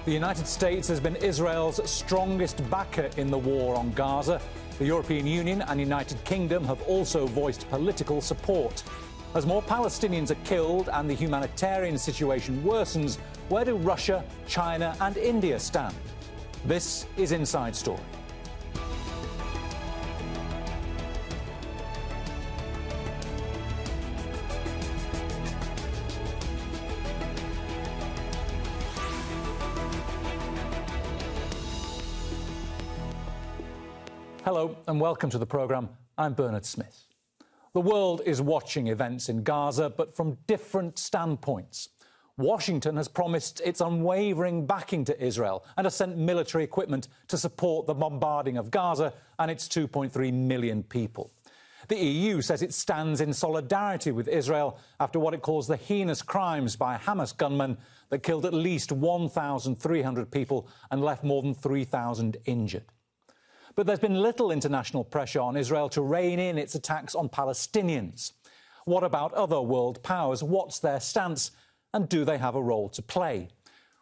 The United States has been Israel's strongest backer in the war on Gaza. The European Union and United Kingdom have also voiced political support. As more Palestinians are killed and the humanitarian situation worsens, where do Russia, China and India stand? This is Inside Story. Hello and welcome to the programme. I'm Bernard Smith. The world is watching events in Gaza, but from different standpoints. Washington has promised its unwavering backing to Israel and has sent military equipment to support the bombarding of Gaza and its 2.3 million people. The EU says it stands in solidarity with Israel after what it calls the heinous crimes by Hamas gunmen that killed at least 1,300 people and left more than 3,000 injured. But there's been little international pressure on Israel to rein in its attacks on Palestinians. What about other world powers? What's their stance? And do they have a role to play?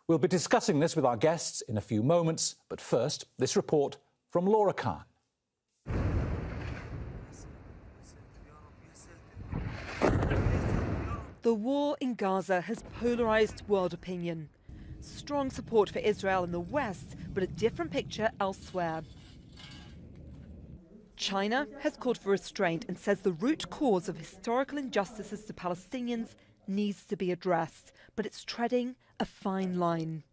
We'll be discussing this with our guests in a few moments. But first, this report from Laura Khan. The war in Gaza has polarised world opinion. Strong support for Israel in the West, but a different picture elsewhere. China has called for restraint and says the root cause of historical injustices to Palestinians needs to be addressed, but it's treading a fine line.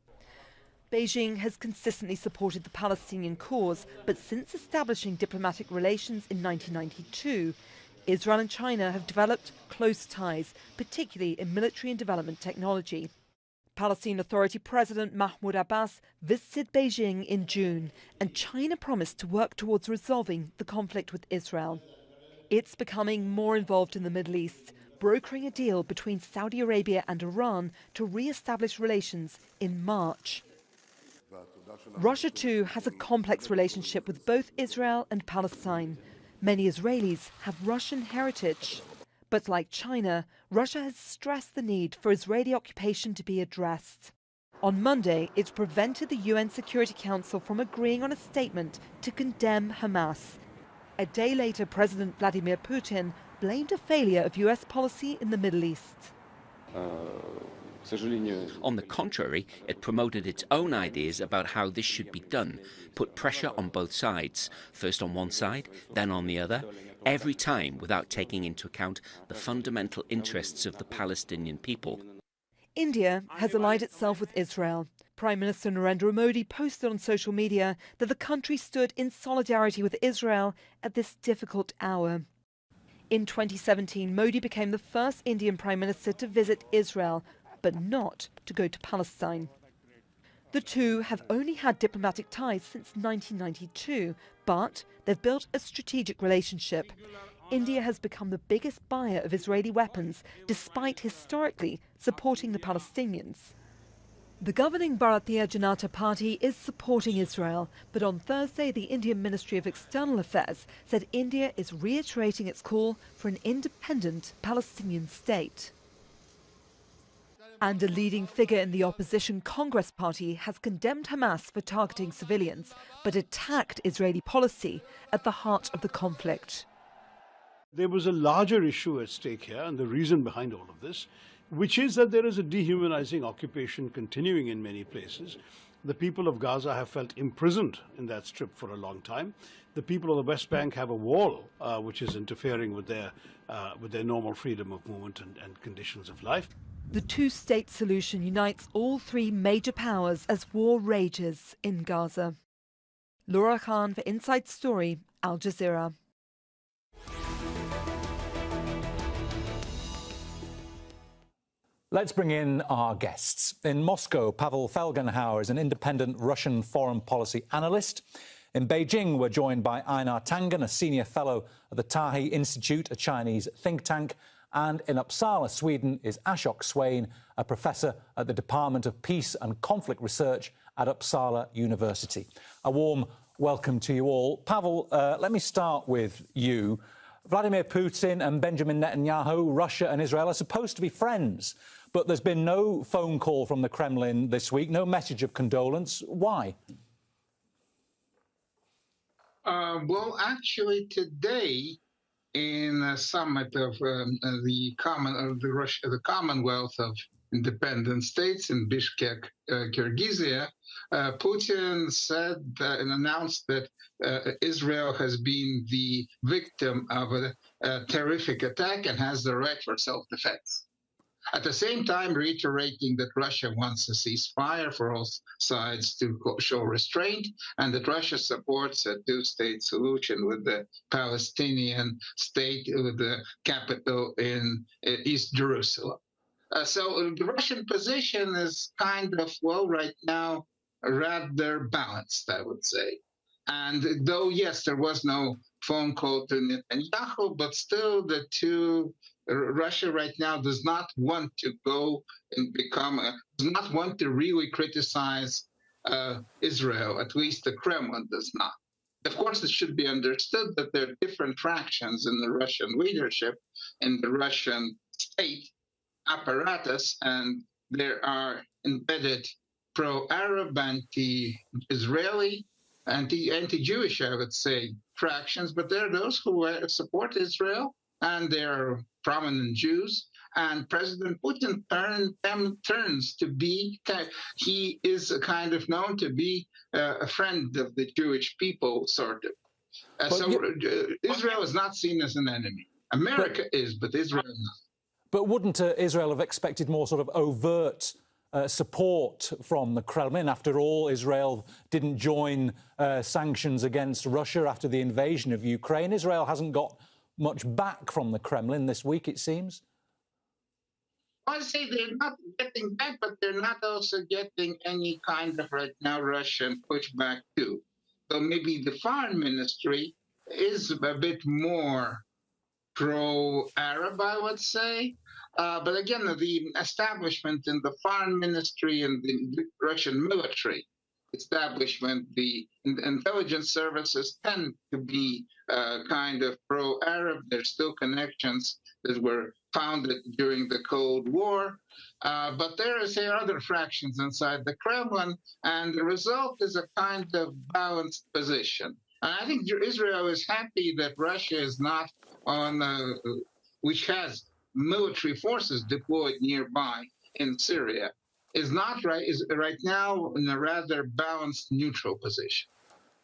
Beijing has consistently supported the Palestinian cause, but since establishing diplomatic relations in 1992, Israel and China have developed close ties, particularly in military and development technology. Palestinian Authority President Mahmoud Abbas visited Beijing in June, and China promised to work towards resolving the conflict with Israel. It's becoming more involved in the Middle East, brokering a deal between Saudi Arabia and Iran to re-establish relations in March. Russia, too, has a complex relationship with both Israel and Palestine. Many Israelis have Russian heritage. But like China, Russia has stressed the need for Israeli occupation to be addressed. On Monday, it prevented the UN Security Council from agreeing on a statement to condemn Hamas. A day later, President Vladimir Putin blamed a failure of US policy in the Middle East. On the contrary, it promoted its own ideas about how this should be done, put pressure on both sides, first on one side, then on the other, every time without taking into account the fundamental interests of the Palestinian people. India has allied itself with Israel. Prime Minister Narendra Modi posted on social media that the country stood in solidarity with Israel at this difficult hour. In 2017, Modi became the first Indian Prime Minister to visit Israel, but not to go to Palestine. The two have only had diplomatic ties since 1992, but they've built a strategic relationship. India has become the biggest buyer of Israeli weapons, despite historically supporting the Palestinians. The governing Bharatiya Janata Party is supporting Israel, but on Thursday the Indian Ministry of External Affairs said India is reiterating its call for an independent Palestinian state. And a leading figure in the opposition Congress Party has condemned Hamas for targeting civilians, but attacked Israeli policy at the heart of the conflict. There was a larger issue at stake here, and the reason behind all of this, which is that there is a dehumanizing occupation continuing in many places. The people of Gaza have felt imprisoned in that strip for a long time. The people of the West Bank have a wall which is interfering with their normal freedom of movement and conditions of life. The two-state solution unites all three major powers as war rages in Gaza. Laura Khan for Inside Story, Al Jazeera. Let's bring in our guests. In Moscow, Pavel Felgenhauer is an independent Russian foreign policy analyst. In Beijing, we're joined by Einar Tangen, a senior fellow at the Tahi Institute, a Chinese think tank. And in Uppsala, Sweden, is Ashok Swain, a professor at the Department of Peace and Conflict Research at Uppsala University. A warm welcome to you all. Pavel, let me start with you. Vladimir Putin and Benjamin Netanyahu, Russia and Israel, are supposed to be friends. But there's been no phone call from the Kremlin this week, no message of condolence. Why? Well, actually, today, in a summit of the Commonwealth of Independent States in Bishkek, Kyrgyzstan, Putin said and announced that Israel has been the victim of a terrific attack and has the right for self-defense. At the same time, reiterating that Russia wants a ceasefire for all sides to show restraint, and that Russia supports a two-state solution with the Palestinian state, with the capital in East Jerusalem. So the Russian position is kind of, well, right now, rather balanced, I would say. And though, yes, there was no phone call to Netanyahu, but still the two, Russia right now does not want to go and does not want to really criticize Israel, at least the Kremlin does not. Of course, it should be understood that there are different fractions in the Russian leadership, in the Russian state apparatus, and there are embedded pro-Arab, anti-Israeli, anti-Jewish, I would say, fractions, but there are those who support Israel, and there are prominent Jews, and President Putin turns to be, he is kind of known to be a friend of the Jewish people, sort of. Israel is not seen as an enemy. America is, but Israel is not. But wouldn't Israel have expected more sort of overt support from the Kremlin? After all, Israel didn't join sanctions against Russia after the invasion of Ukraine. Israel hasn't got much back from the Kremlin this week, it seems. I say they're not getting back, but they're not also getting any kind of right now Russian pushback too. So maybe the foreign ministry is a bit more pro-Arab, I would say. But again, the establishment in the foreign ministry and the Russian military establishment, the intelligence services tend to be kind of pro-Arab. There's still connections that were founded during the Cold War. But there are, say, other fractions inside the Kremlin, and the result is a kind of balanced position. And I think Israel is happy that Russia is not on, which has military forces deployed nearby in Syria, is right now in a rather balanced neutral position.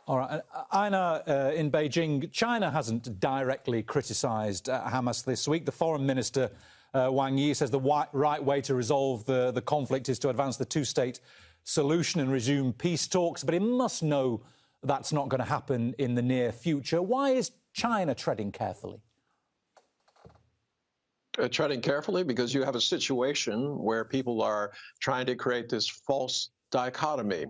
All right. Einar, in Beijing, China hasn't directly criticised Hamas this week. The foreign minister, Wang Yi, says the right way to resolve the conflict is to advance the two-state solution and resume peace talks. But it must know that's not going to happen in the near future. Why is China treading carefully? Treading carefully because you have a situation where people are trying to create this false dichotomy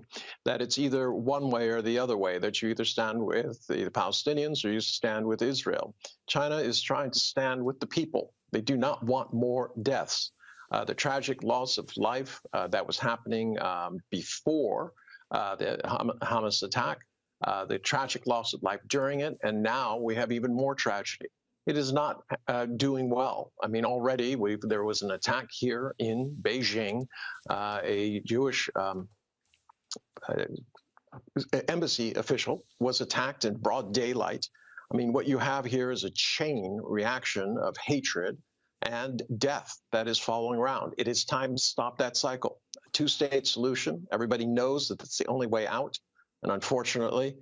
that it's either one way or the other way, that you either stand with the Palestinians or you stand with Israel. China is trying to stand with the people. They do not want more deaths. The tragic loss of life that was happening before the Hamas attack, the tragic loss of life during it, and now we have even more tragedy. It is not doing well. I mean, already there was an attack here in Beijing. A Jewish embassy official was attacked in broad daylight. I mean, what you have here is a chain reaction of hatred and death that is following around. It is time to stop that cycle. A two-state solution, everybody knows that it's the only way out. And unfortunately,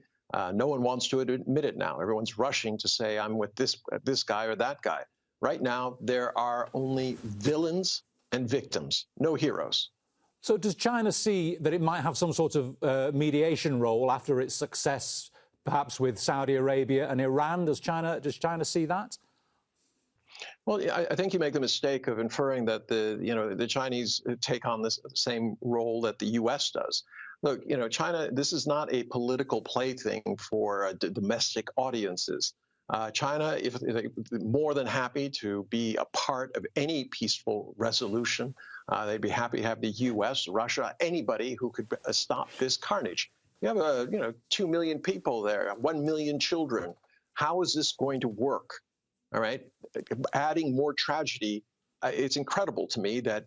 no one wants to admit it now. Everyone's rushing to say, I'm with this guy or that guy. Right now, there are only villains and victims, no heroes. So does China see that it might have some sort of mediation role after its success, perhaps with Saudi Arabia and Iran? Does China see that? Well, I think you make the mistake of inferring that the Chinese take on this same role that the U.S. does. Look, China, this is not a political plaything for domestic audiences. China is more than happy to be a part of any peaceful resolution. They'd be happy to have the U.S., Russia, anybody who could stop this carnage. You have 2 million people there, 1 million children. How is this going to work? all right, adding more tragedy. It's incredible to me that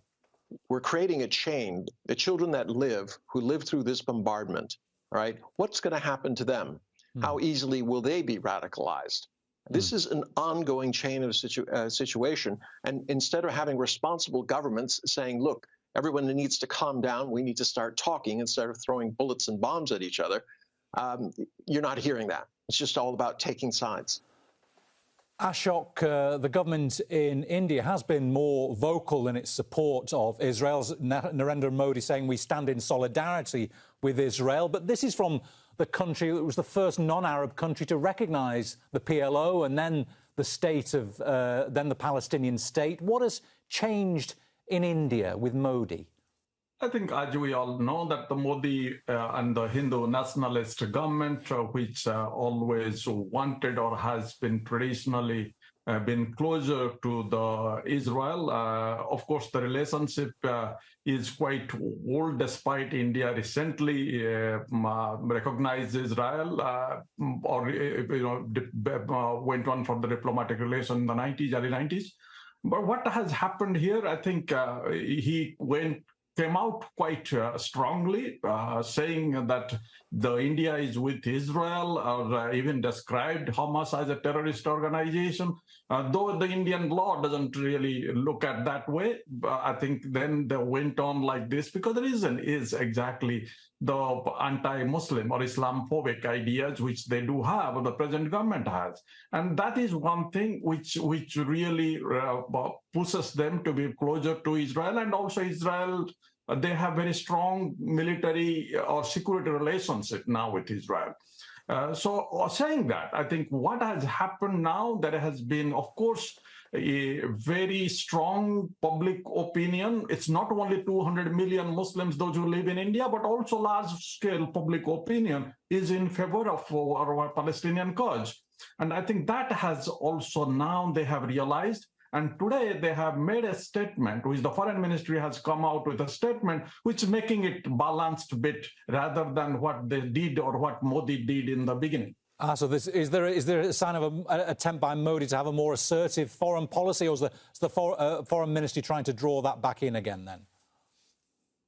we're creating a chain. The children that who live through this bombardment, all right, what's going to happen to them? How easily will they be radicalized? This is an ongoing chain of situation. And instead of having responsible governments saying, look, everyone needs to calm down, we need to start talking instead of throwing bullets and bombs at each other, you're not hearing that. It's just all about taking sides. Ashok, the government in India has been more vocal in its support of Israel's Narendra Modi saying we stand in solidarity with Israel. But this is from the country that was the first non-Arab country to recognise the PLO and then the state of then the Palestinian state. What has changed in India with Modi? I think, as we all know, that the Modi and the Hindu nationalist government, which always wanted or has been traditionally been closer to the Israel. Of course, the relationship is quite old, despite India recently recognized Israel went on for the diplomatic relation in the 90s, early 90s. But what has happened here, I think he came out quite strongly, saying that India is with Israel, or even described Hamas as a terrorist organization, though the Indian law doesn't really look at that way. I think then they went on like this because the reason is exactly the anti-Muslim or Islamophobic ideas which they do have, or the present government has. And that is one thing which really pushes them to be closer to Israel. And also Israel, they have very strong military or security relationship now with Israel. So saying that, I think what has happened now, there has been, of course, a very strong public opinion. It's not only 200 million Muslims, those who live in India, but also large-scale public opinion is in favor of our Palestinian cause. And I think that has also now they have realized. And today they have made a statement, which the foreign ministry has come out with a statement, which is making it balanced a bit rather than what they did or what Modi did in the beginning. So is there a sign of an attempt by Modi to have a more assertive foreign policy, or is the foreign ministry trying to draw that back in again then?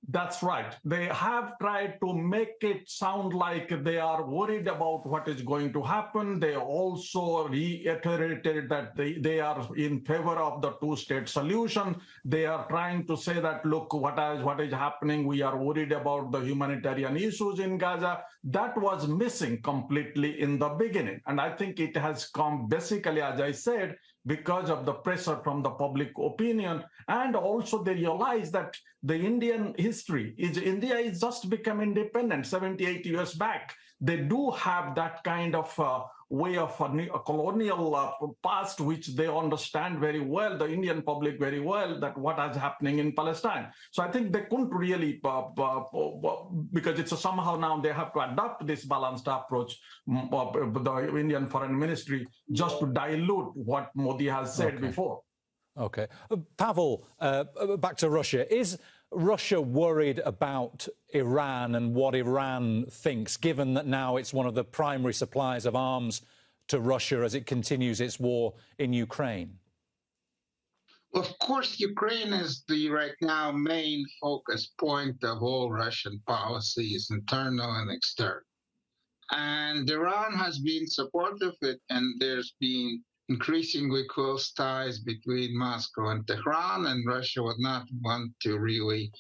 That's right. They have tried to make it sound like they are worried about what is going to happen. They also reiterated that they are in favor of the two-state solution. They are trying to say that, look, what is happening? We are worried about the humanitarian issues in Gaza. That was missing completely in the beginning. And I think it has come basically, as I said, because of the pressure from the public opinion. And also they realize that the Indian history is India is just become independent 78 years back. They do have that kind of way of a colonial past, which they understand very well, the Indian public very well, that what is happening in Palestine. So I think they couldn't really, because it's somehow now they have to adopt this balanced approach, the Indian Foreign Ministry, just to dilute what Modi has said before. Okay. Pavel, back to Russia. Is Russia worried about Iran and what Iran thinks, given that now it's one of the primary suppliers of arms to Russia as it continues its war in Ukraine? Of course, Ukraine is the right now main focus point of all Russian policies, internal and external. And Iran has been supportive of it, and there's been increasingly close ties between Moscow and Tehran, and Russia would not want to really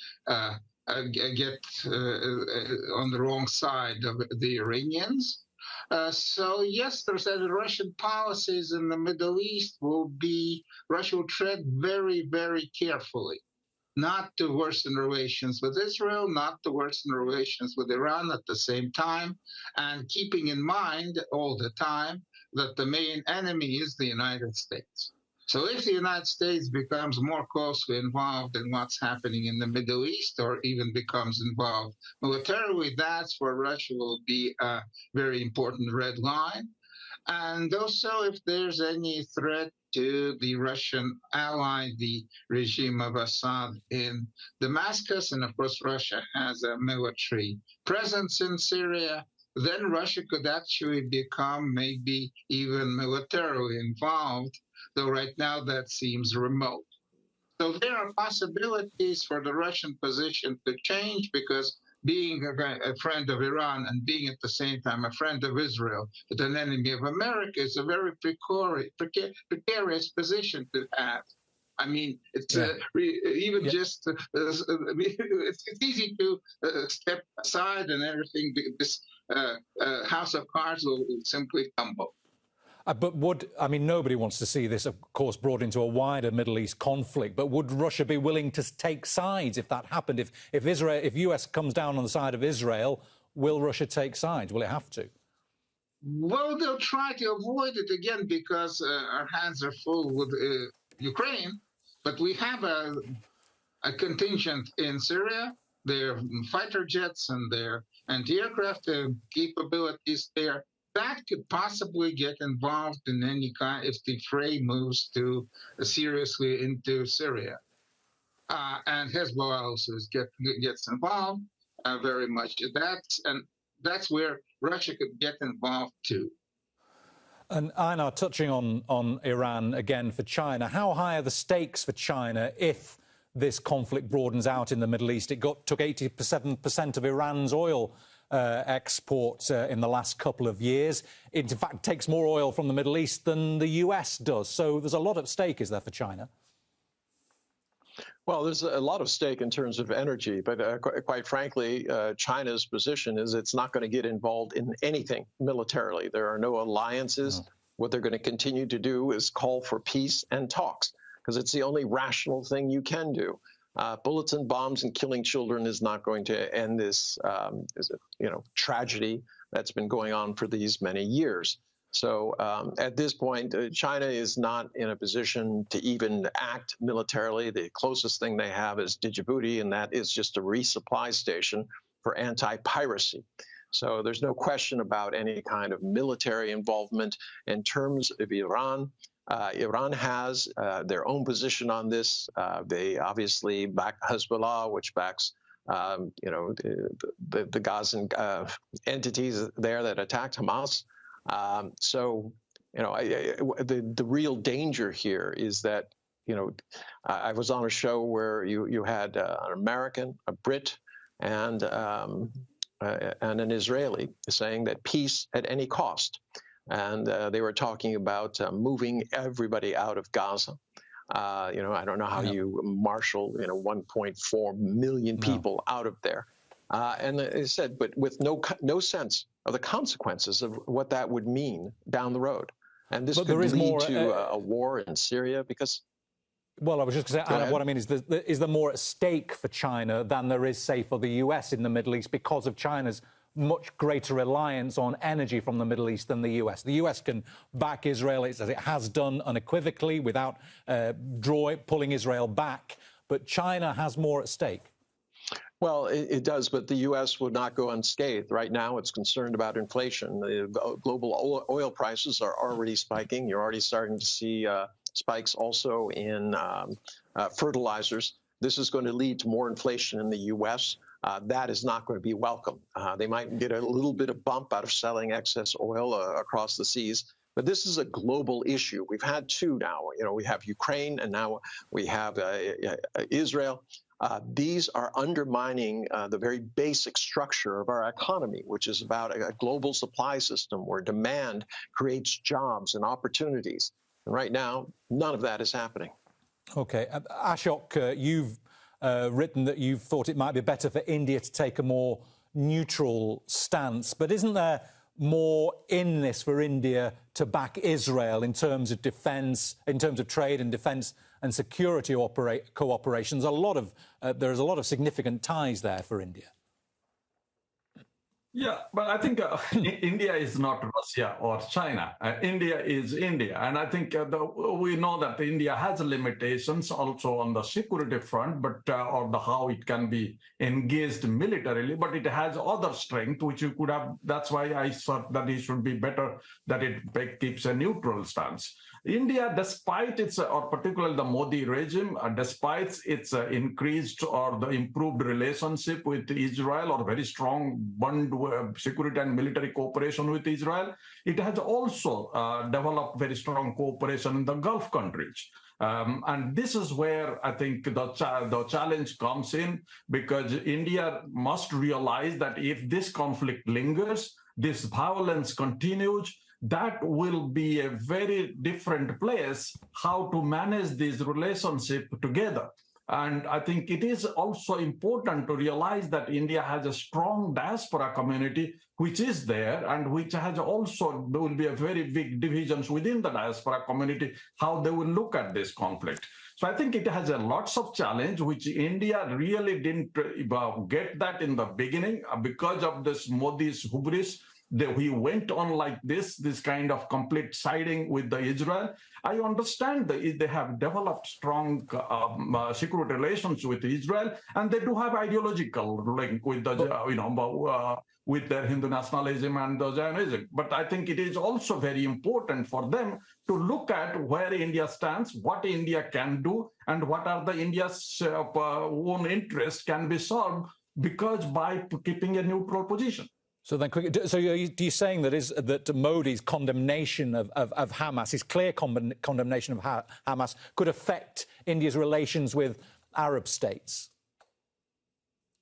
get on the wrong side of the Iranians. So yes, there's that Russian policies in the Middle East Russia will tread very, very carefully, not to worsen relations with Israel, not to worsen relations with Iran at the same time, and keeping in mind all the time that the main enemy is the United States. So if the United States becomes more closely involved in what's happening in the Middle East, or even becomes involved militarily, that's where Russia will be a very important red line. And also if there's any threat to the Russian ally, the regime of Assad in Damascus, and of course Russia has a military presence in Syria, then Russia could actually become maybe even militarily involved though right now that seems remote. So there are possibilities for the Russian position to change, because being a friend of Iran and being at the same time a friend of Israel but an enemy of America is a very precarious position to have. I mean, it's it's easy to step aside and everything. This house of cards will simply tumble. But nobody wants to see this, of course, brought into a wider Middle East conflict. But would Russia be willing to take sides if that happened? If US comes down on the side of Israel, will Russia take sides? Will it have to? Well, they'll try to avoid it again, because our hands are full with Ukraine. But we have a contingent in Syria, their fighter jets and their anti-aircraft capabilities there. That could possibly get involved in any kind if the fray moves too seriously into Syria. And Hezbollah also gets involved very much. That's where Russia could get involved too. And Einar, touching on Iran again for China, how high are the stakes for China if this conflict broadens out in the Middle East? It took 87% of Iran's oil exports in the last couple of years. It, in fact, takes more oil from the Middle East than the US does. So there's a lot at stake, is there, for China? Well, there's a lot of stake in terms of energy, but quite frankly, China's position is it's not going to get involved in anything militarily. There are no alliances. No. What they're going to continue to do is call for peace and talks, because it's the only rational thing you can do. Bullets and bombs and killing children is not going to end this, tragedy that's been going on for these many years. So at this point, China is not in a position to even act militarily. The closest thing they have is Djibouti, and that is just a resupply station for anti-piracy. So there's no question about any kind of military involvement. In terms of Iran, Iran has their own position on this. They obviously back Hezbollah, which backs the Gazan entities there that attacked Hamas. The real danger here is that, I was on a show where you had an American, a Brit, and an Israeli saying that peace at any cost. And they were talking about moving everybody out of Gaza. I don't know how you marshal, 1.4 million people out of there. And they said, but with no sense of the consequences of what that would mean down the road. And this could lead to a war in Syria because... Well, I was just going to say, what I mean is there more at stake for China than there is, say, for the US in the Middle East because of China's much greater reliance on energy from the Middle East than the US. The US can back Israel, as it has done unequivocally, without pulling Israel back. But China has more at stake. Well, it does, but the U.S. would not go unscathed. Right now, it's concerned about inflation. The global oil prices are already spiking. You're already starting to see spikes also in fertilizers. This is going to lead to more inflation in the U.S. That is not going to be welcome. They might get a little bit of bump out of selling excess oil across the seas. But this is a global issue. We've had two now. We have Ukraine, and now we have Israel. These are undermining the very basic structure of our economy, which is about a global supply system where demand creates jobs and opportunities. And right now, none of that is happening. OK. Ashok, you've written that you've thought it might be better for India to take a more neutral stance. But isn't there more in this for India to back Israel in terms of defence, in terms of trade and defence and security cooperation? There's a lot of significant ties there for India. Yeah, but I think India is not Russia or China. India is India. And I think we know that India has limitations also on the security front, but or how it can be engaged militarily, but it has other strength, which you could have. That's why I thought that it should be better that it keeps a neutral stance. India, despite its, or particularly the Modi regime, despite its increased or the improved relationship with Israel or very strong bond security and military cooperation with Israel. It has also developed very strong cooperation in the Gulf countries. And this is where I think the challenge comes in, because India must realize that if this conflict lingers, this violence continues, that will be a very different place how to manage this relationship together. And I think it is also important to realize that India has a strong diaspora community, which is there, and which has also, there will be a very big divisions within the diaspora community, how they will look at this conflict. So I think it has a lots of challenge, which India really didn't get that in the beginning because of this Modi's hubris. He went on like this kind of complete siding with the Israel. I understand that they have developed strong security relations with Israel, and they do have ideological link with the, with their Hindu nationalism and the Zionism. But I think it is also very important for them to look at where India stands, what India can do, and what are the India's own interests can be solved, because by keeping a neutral position. So then, so are you saying that Modi's condemnation of Hamas, his clear condemnation of Hamas, could affect India's relations with Arab states?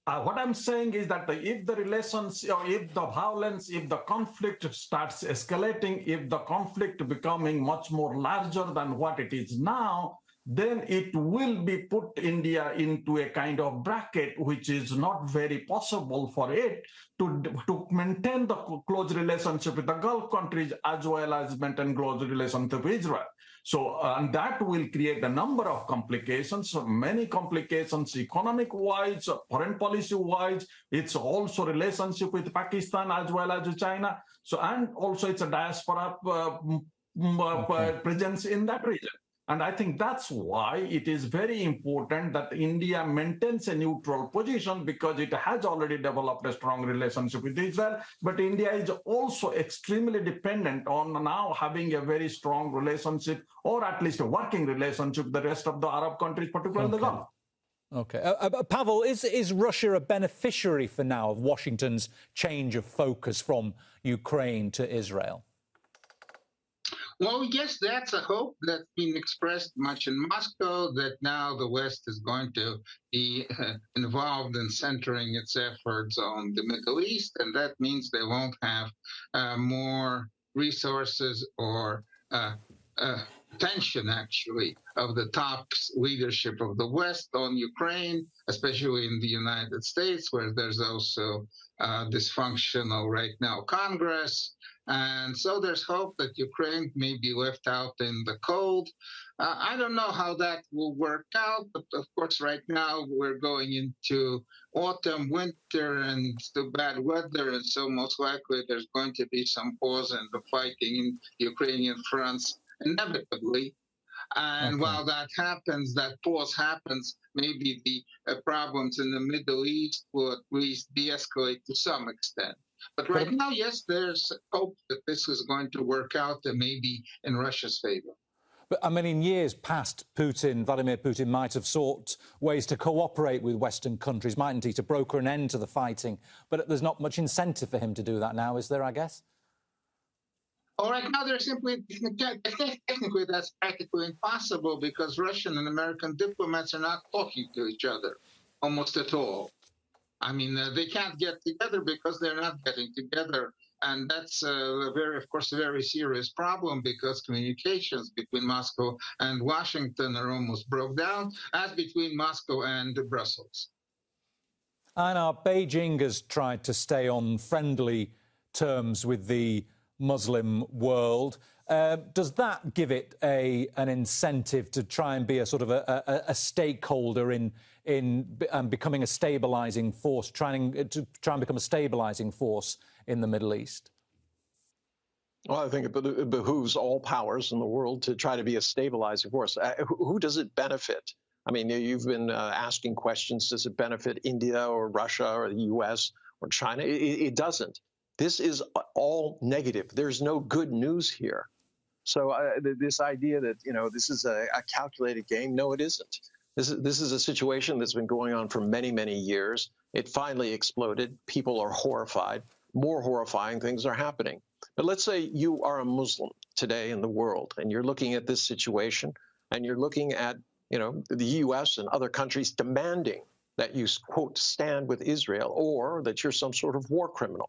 What I'm saying is that if the relations, if the violence, if the conflict starts escalating, if the conflict becoming much more larger than what it is now, then it will be put India into a kind of bracket which is not very possible for it to maintain the close relationship with the Gulf countries as well as maintain close relationship with Israel. So and that will create a number of complications, many complications economic-wise, foreign policy-wise. It's also relationship with Pakistan as well as China. So and also it's a diaspora presence in that region. And I think that's why it is very important that India maintains a neutral position, because it has already developed a strong relationship with Israel. But India is also extremely dependent on now having a very strong relationship, or at least a working relationship with the rest of the Arab countries, particularly the Gulf. Okay. Pavel, is Russia a beneficiary for now of Washington's change of focus from Ukraine to Israel? Well, yes, that's a hope that's been expressed much in Moscow, that now the West is going to be involved in centering its efforts on the Middle East, and that means they won't have more resources or tension, actually, of the top leadership of the West on Ukraine, especially in the United States, where there's also dysfunctional right now Congress. And so there's hope that Ukraine may be left out in the cold. I don't know how that will work out, but of course right now we're going into autumn, winter, and it's the bad weather, and so most likely there's going to be some pause in the fighting in Ukrainian fronts inevitably. And while that happens, that pause happens, maybe the problems in the Middle East will at least de-escalate to some extent. But right now, yes, there's hope that this is going to work out, and maybe in Russia's favor. But I mean, in years past, Vladimir Putin might have sought ways to cooperate with Western countries, mightn't he, to broker an end to the fighting? But there's not much incentive for him to do that now, is there, I guess? Well, right now, there's simply, technically, that's practically impossible, because Russian and American diplomats are not talking to each other almost at all. I mean, they can't get together because they're not getting together. And that's, of course, a very serious problem, because communications between Moscow and Washington are almost broke down, as between Moscow and Brussels. And Beijing has tried to stay on friendly terms with the Muslim world. Does that give it an incentive to try and be a sort of a stakeholder in becoming a stabilizing force, trying to become a stabilizing force in the Middle East? Well, I think it behooves all powers in the world to try to be a stabilizing force. Who does it benefit? I mean, you've been asking questions. Does it benefit India or Russia or the U.S. or China? It doesn't. This is all negative. There's no good news here. So this idea that, this is a calculated game, no, it isn't. This is a situation that's been going on for many, many years. It finally exploded. People are horrified. more horrifying things are happening. But let's say you are a Muslim today in the world, and you're looking at this situation, and you're looking at, the U.S. and other countries demanding that you, quote, stand with Israel, or that you're some sort of war criminal.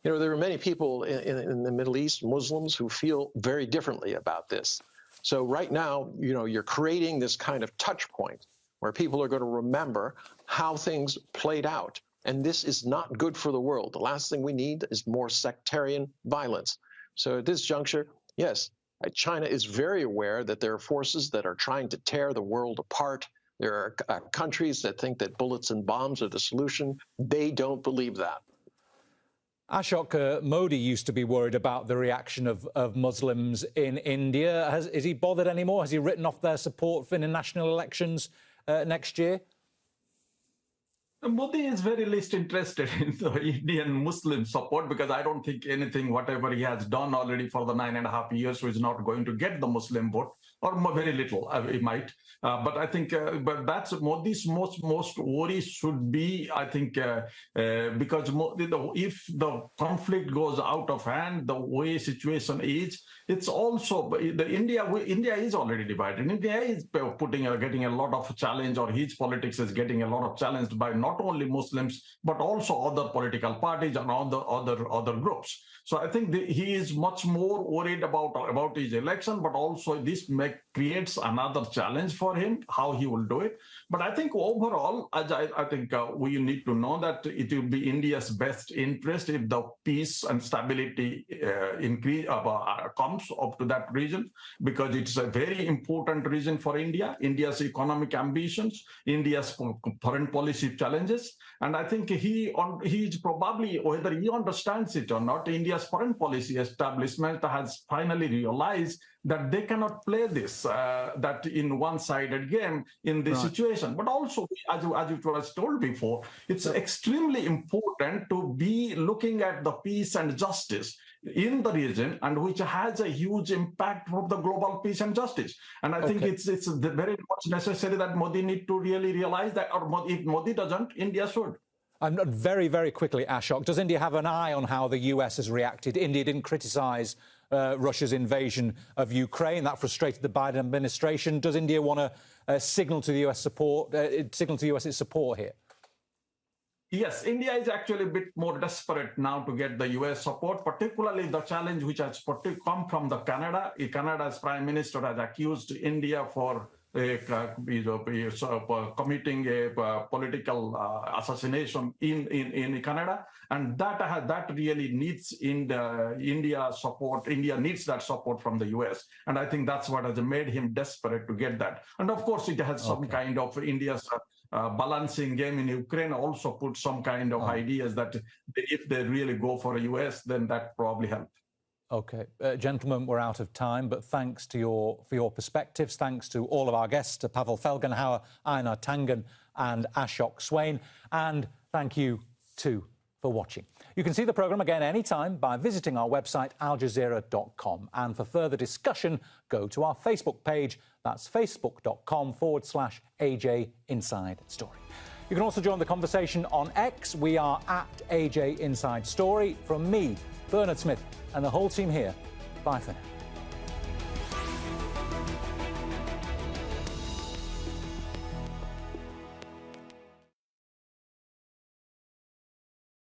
There are many people in the Middle East, Muslims, who feel very differently about this. So right now, you're creating this kind of touch point where people are going to remember how things played out. And this is not good for the world. The last thing we need is more sectarian violence. So at this juncture, yes, China is very aware that there are forces that are trying to tear the world apart. There are countries that think that bullets and bombs are the solution. They don't believe that. Ashok, Modi used to be worried about the reaction of Muslims in India. Is he bothered anymore? Has he written off their support for the national elections next year? Modi is very least interested in the Indian Muslim support, because I don't think anything, whatever he has done already for the 9.5 years, is not going to get the Muslim vote, or very little, he might. But I think, but that's Modi's most worry should be, I think, because if the conflict goes out of hand, the way situation is, it's also India is already divided. India is getting a lot of challenge, or his politics is getting a lot of challenge by not only Muslims but also other political parties and other groups. So I think he is much more worried about his election, but also this creates another challenge for him, how he will do it. But I think overall, I think we need to know that it will be India's best interest if the peace and stability comes up to that region, because it's a very important region for India, India's economic ambitions, India's foreign policy challenges. And I think he's probably, whether he understands it or not, India's foreign policy establishment has finally realized that they cannot play this, that in one-sided game in this situation. But also, as it was told before, it's extremely important to be looking at the peace and justice in the region, and which has a huge impact for the global peace and justice. And I think it's very much necessary that Modi need to really realize that, or if Modi doesn't, India should. And very, very quickly, Ashok, does India have an eye on how the US has reacted? India didn't criticise Russia's invasion of Ukraine. That frustrated the Biden administration. Does India want to signal to the US its support here? Yes, India is actually a bit more desperate now to get the US support, particularly the challenge which has come from the Canada. Canada's Prime Minister has accused India for committing a political assassination in Canada, and that really needs India support. India needs that support from the US, and I think that's what has made him desperate to get that. And of course, it has some kind of India's balancing game in Ukraine also put some kind of ideas that if they really go for a US, then that probably helps. Okay, gentlemen, we're out of time, but thanks for your perspectives. Thanks to all of our guests, to Pavel Felgenhauer, Einar Tangen and Ashok Swain. And thank you, too, for watching. You can see the programme again anytime by visiting our website, aljazeera.com. And for further discussion, go to our Facebook page. That's facebook.com/AJ Inside Story. You can also join the conversation on X. We are at AJ Inside Story. From me, Bernard Smith, and the whole team here, bye for now.